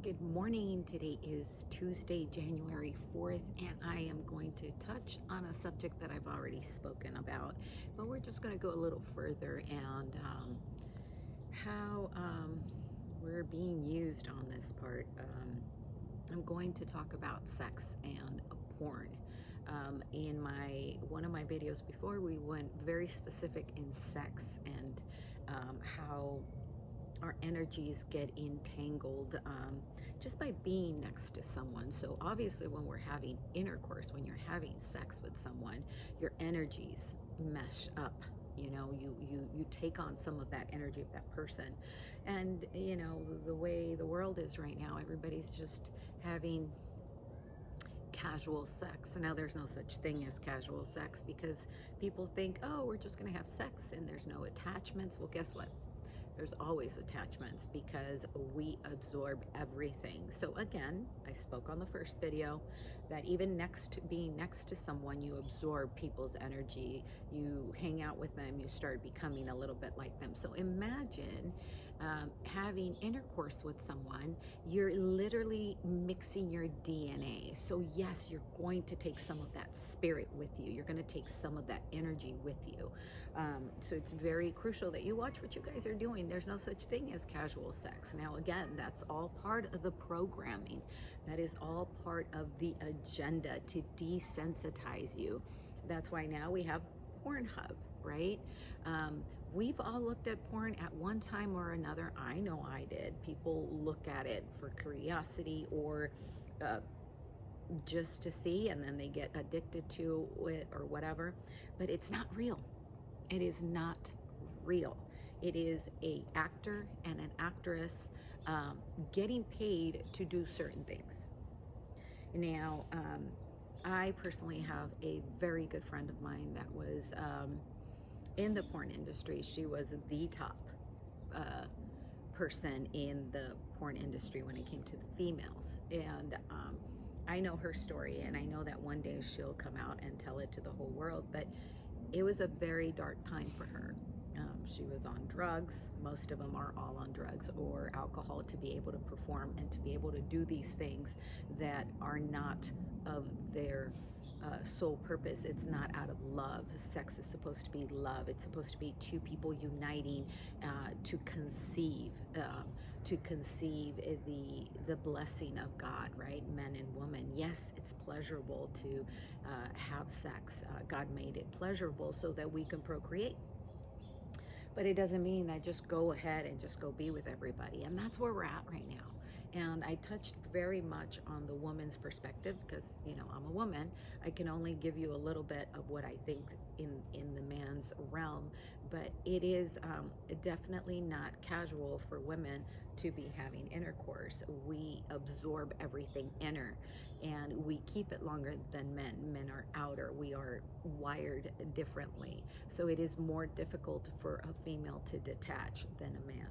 Good morning. Today is Tuesday, January 4th, and I am going to touch on a subject that I've already spoken about, but we're just going to go a little further and how we're being used on this part. I'm going to talk about sex and porn. In one of my videos before, we went very specific in sex and how our energies get entangled just by being next to someone. So obviously when we're having intercourse, when you're having sex with someone, your energies mesh up. You take on some of that energy of that person. And the way the world is right now, everybody's just having casual sex. Now there's no such thing as casual sex because people think, oh, we're just going to have sex and there's no attachments. Well, guess what? There's always attachments because we absorb everything. So again, I spoke on the first video that even being next to someone, you absorb people's energy, you hang out with them, you start becoming a little bit like them. So imagine having intercourse with someone, you're literally mixing your DNA. So yes, you're going to take some of that spirit with you. You're going to take some of that energy with you. So it's very crucial that you watch what you guys are doing. There's no such thing as casual sex. Now, again, that's all part of the programming. That is all part of the agenda to desensitize you. That's why now we have Pornhub, right? We've all looked at porn at one time or another. I know I did. People look at it for curiosity or just to see, and then they get addicted to it or whatever. But it's not real. It is not real. It is a actor and an actress getting paid to do certain things. Now, I personally have a very good friend of mine that was in the porn industry. She was the top person in the porn industry when it came to the females. And I know her story, and I know that one day she'll come out and tell it to the whole world, but it was a very dark time for her. She was on drugs. Most of them are all on drugs or alcohol to be able to perform and to be able to do these things that are not of their sole purpose. It's not out of love. Sex is supposed to be love. It's supposed to be two people uniting to conceive the blessing of God, right? Men and women. Yes, it's pleasurable to have sex. God made it pleasurable so that we can procreate. But it doesn't mean that just go ahead and just go be with everybody. And that's where we're at right now. And I touched very much on the woman's perspective because, I'm a woman. I can only give you a little bit of what I think in the man's realm. But it is definitely not casual for women to be having intercourse. We absorb everything inner and we keep it longer than men. Men are outer. We are wired differently. So it is more difficult for a female to detach than a man.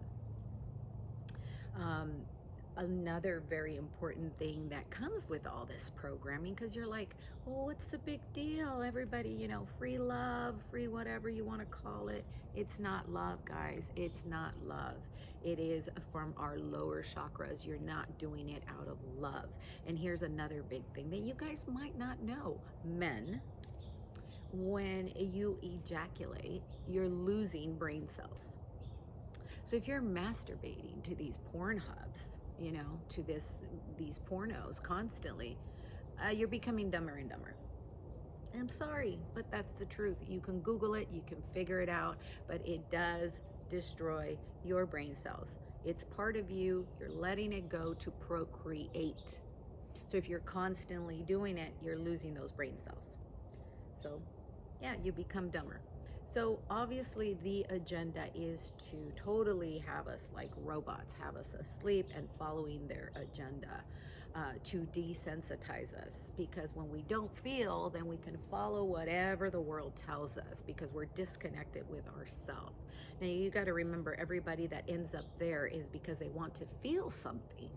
Another very important thing that comes with all this programming, because you're like, well, what's the big deal? Everybody, free love, free whatever you want to call it. It's not love, guys. It's not love. It is from our lower chakras. You're not doing it out of love. And here's another big thing that you guys might not know. Men, when you ejaculate, you're losing brain cells. So if you're masturbating to these porn hubs, to these pornos constantly, you're becoming dumber and dumber. I'm sorry, but that's the truth. You can Google it, you can figure it out, but it does destroy your brain cells. It's part of you. You're letting it go to procreate. So if you're constantly doing it, you're losing those brain cells. So yeah, you become dumber. So obviously the agenda is to totally have us like robots, have us asleep and following their agenda, to desensitize us, because when we don't feel, then we can follow whatever the world tells us because we're disconnected with ourselves. Now you got to remember, everybody that ends up there is because they want to feel something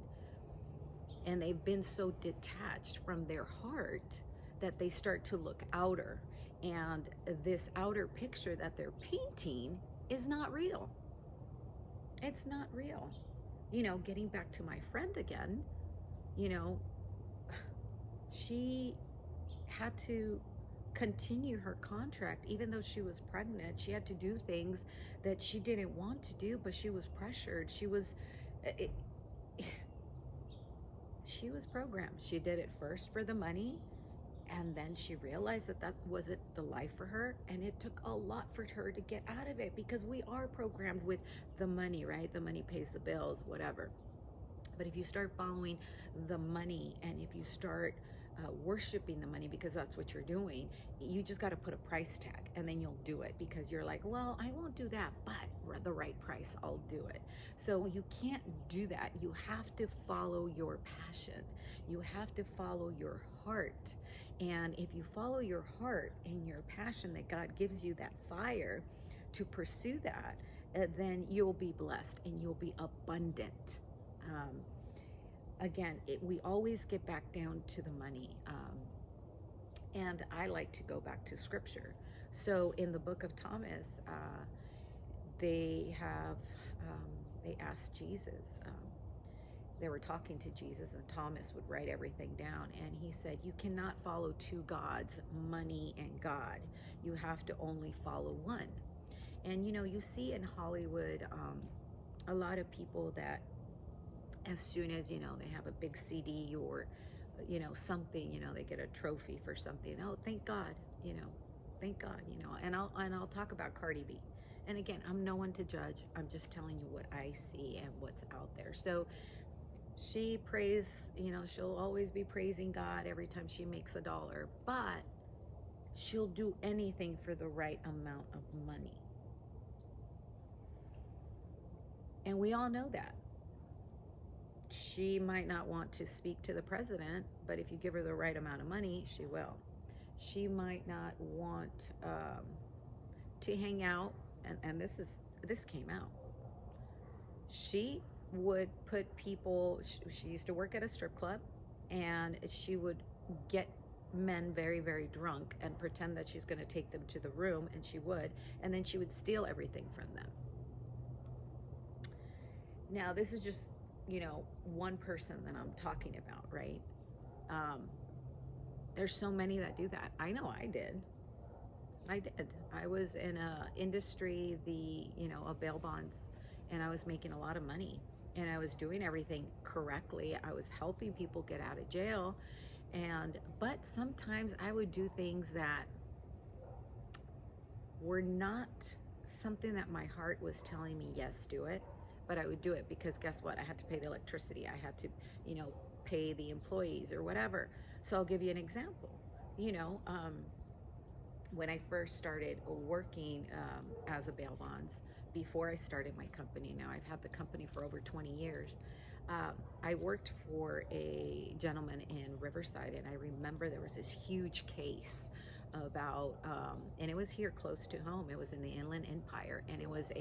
and they've been so detached from their heart that they start to look outer, and this outer picture that they're painting is not real. It's not real. getting back to my friend again, you know, she had to continue her contract even though she was pregnant. She had to do things that she didn't want to do, but she was pressured. It, she was programmed. She did it first for the money, and then she realized that that wasn't the life for her, and it took a lot for her to get out of it, because we are programmed with the money, right? The money pays the bills, whatever. But if you start following the money, and if you start worshiping the money, because that's what you're doing, you just got to put a price tag, and then you'll do it, because you're like, well, I won't do that, but the right price, I'll do it. So you can't do that. You have to follow your passion. You have to follow your heart. And if you follow your heart and your passion, that God gives you that fire to pursue that, then you'll be blessed and you'll be abundant. Um, Again, we always get back down to the money. And I like to go back to scripture. So in the book of Thomas, they have, they asked Jesus, they were talking to Jesus, and Thomas would write everything down. And he said, you cannot follow two gods, money and God. You have to only follow one. And, you see in Hollywood, a lot of people that, as soon as they have a big CD or something, they get a trophy for something. Oh, thank God, thank God, and I'll talk about Cardi B. And again, I'm no one to judge. I'm just telling you what I see and what's out there. So she prays, she'll always be praising God every time she makes $1, but she'll do anything for the right amount of money. And we all know that. She might not want to speak to the president, but if you give her the right amount of money, she will. She might not want to hang out, and this came out. She would put people. She used to work at a strip club, and she would get men very, very drunk and pretend that she's going to take them to the room, and she would, and then she would steal everything from them. Now, this is just one person that I'm talking about, right? There's so many that do that. I know I did. I was in a industry, of bail bonds, and I was making a lot of money, and I was doing everything correctly. I was helping people get out of jail, but sometimes I would do things that were not something that my heart was telling me, yes, do it. But I would do it because guess what? I had to pay the electricity. I had to, pay the employees or whatever. So I'll give you an example. When I first started working as a bail bonds, before I started my company, now I've had the company for over 20 years. I worked for a gentleman in Riverside, and I remember there was this huge case about, and it was here close to home. It was in the Inland Empire, and it was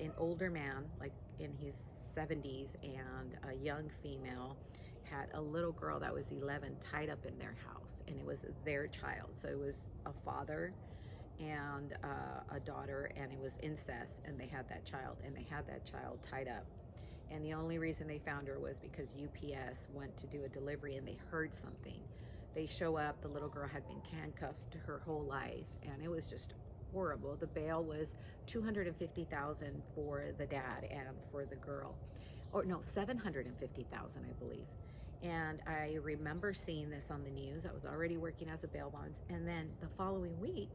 an older man, like in his 70s, and a young female had a little girl that was 11 tied up in their house, and it was their child. So it was a father and a daughter, and it was incest, and they had that child tied up. And the only reason they found her was because UPS went to do a delivery, and they heard something. They show up, the little girl had been handcuffed her whole life, and it was just horrible. The bail was $250,000 for the dad and for the girl, or no, $750,000, I believe. And I remember seeing this on the news. I was already working as a bail bonds, and then the following week,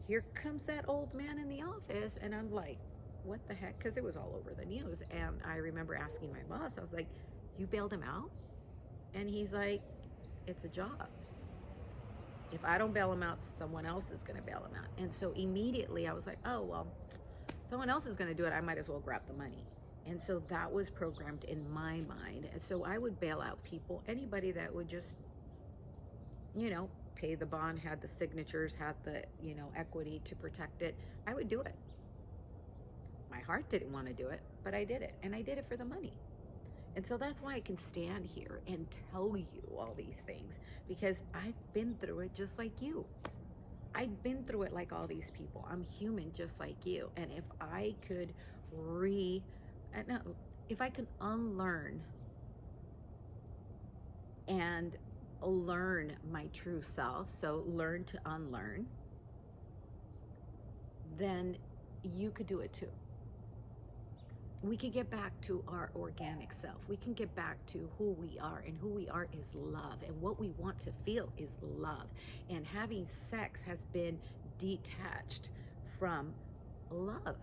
here comes that old man in the office, and I'm like, what the heck? Because it was all over the news. And I remember asking my boss, I was like, you bailed him out? And he's like, it's a job. If I don't bail him out, someone else is going to bail him out. And so immediately I was like, oh, well, someone else is going to do it. I might as well grab the money. And so that was programmed in my mind. And so I would bail out people, anybody that would just, pay the bond, had the signatures, had the, equity to protect it. I would do it. My heart didn't want to do it, but I did it. And I did it for the money. And so that's why I can stand here and tell you all these things, because I've been through it just like you. I've been through it like all these people. I'm human just like you. And if I could no, if I can unlearn and learn my true self, so learn to unlearn, then you could do it too. We can get back to our organic self. We can get back to who we are, and who we are is love, and what we want to feel is love. And having sex has been detached from love.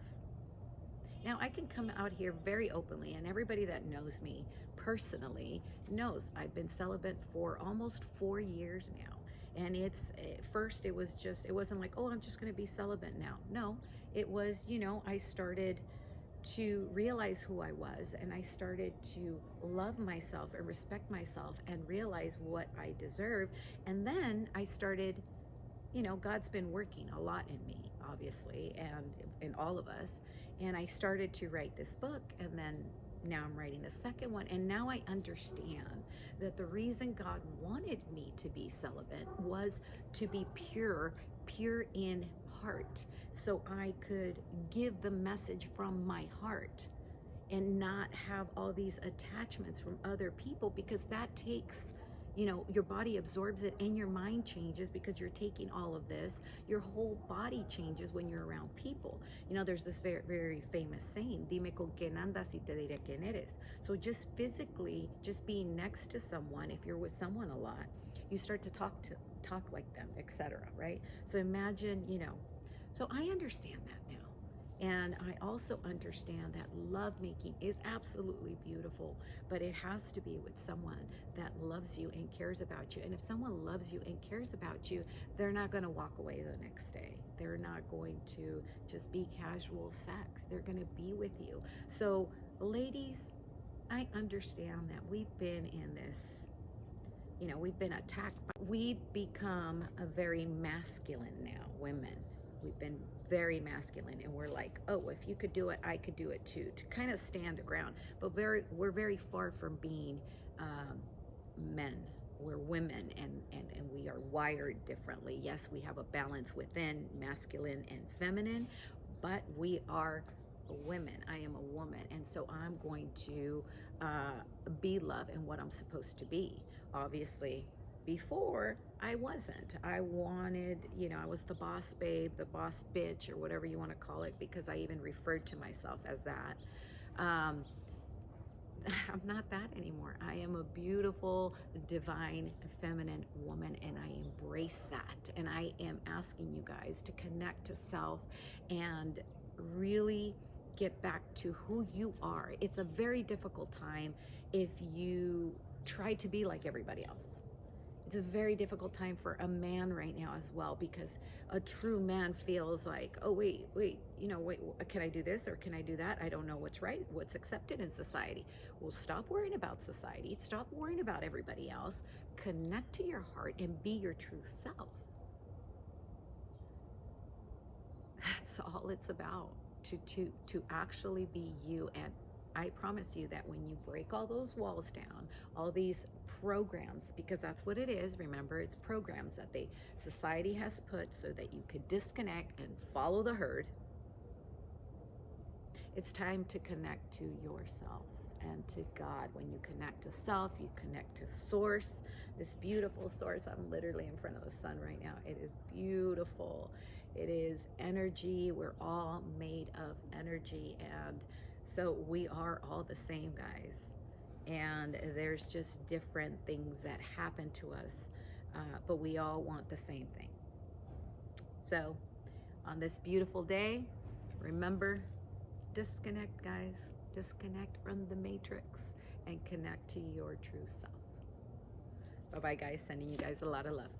Now, I can come out here very openly, and everybody that knows me personally knows I've been celibate for almost 4 years now. And it's, at first it wasn't like, oh, I'm just going to be celibate now. No, it was, I started to realize who I was, and I started to love myself and respect myself and realize what I deserve. And then I started, God's been working a lot in me, obviously, and in all of us. And I started to write this book, and then now I'm writing the second one. And now I understand that the reason God wanted me to be celibate was to be pure in heart, so I could give the message from my heart and not have all these attachments from other people, because that takes, your body absorbs it and your mind changes because you're taking all of this. Your whole body changes when you're around people. There's this very, very famous saying, dime con quién andas y te diré quién eres. So just physically, just being next to someone, if you're with someone a lot, you start to talk like them, etc. Right? So imagine, so I understand that now. And I also understand that lovemaking is absolutely beautiful, but it has to be with someone that loves you and cares about you. And if someone loves you and cares about you, they're not going to walk away the next day. They're not going to just be casual sex. They're going to be with you. So, ladies, I understand that we've been in this, we've been attacked. We've become a very masculine now, women. We've been very masculine, and we're like, oh, if you could do it, I could do it too, to kind of stand a ground. But we're very far from being men. We're women, and we are wired differently. Yes, we have a balance within masculine and feminine, but we are women. I am a woman, and so I'm going to be love and what I'm supposed to be. Obviously, before I wasn't. I wanted, I was the boss babe, the boss bitch, or whatever you want to call it, because I even referred to myself as that. I'm not that anymore. I am a beautiful, divine, feminine woman, and I embrace that. And I am asking you guys to connect to self and really get back to who you are. It's a very difficult time if you try to be like everybody else. It's a very difficult time for a man right now as well, because a true man feels like, oh, wait, can I do this or can I do that? I don't know what's right, what's accepted in society. Well, stop worrying about society. Stop worrying about everybody else. Connect to your heart and be your true self. That's all it's about, to actually be you. And I promise you that when you break all those walls down, all these programs, because that's what it is, remember, it's programs that society has put so that you could disconnect and follow the herd. It's time to connect to yourself and to God. When you connect to self, you connect to source, this beautiful source. I'm literally in front of the sun right now. It is beautiful. It is energy. We're all made of energy, and so we are all the same, guys. And there's just different things that happen to us, but we all want the same thing. So on this beautiful day, remember, disconnect, guys. Disconnect from the matrix and connect to your true self. Bye-bye, guys. Sending you guys a lot of love.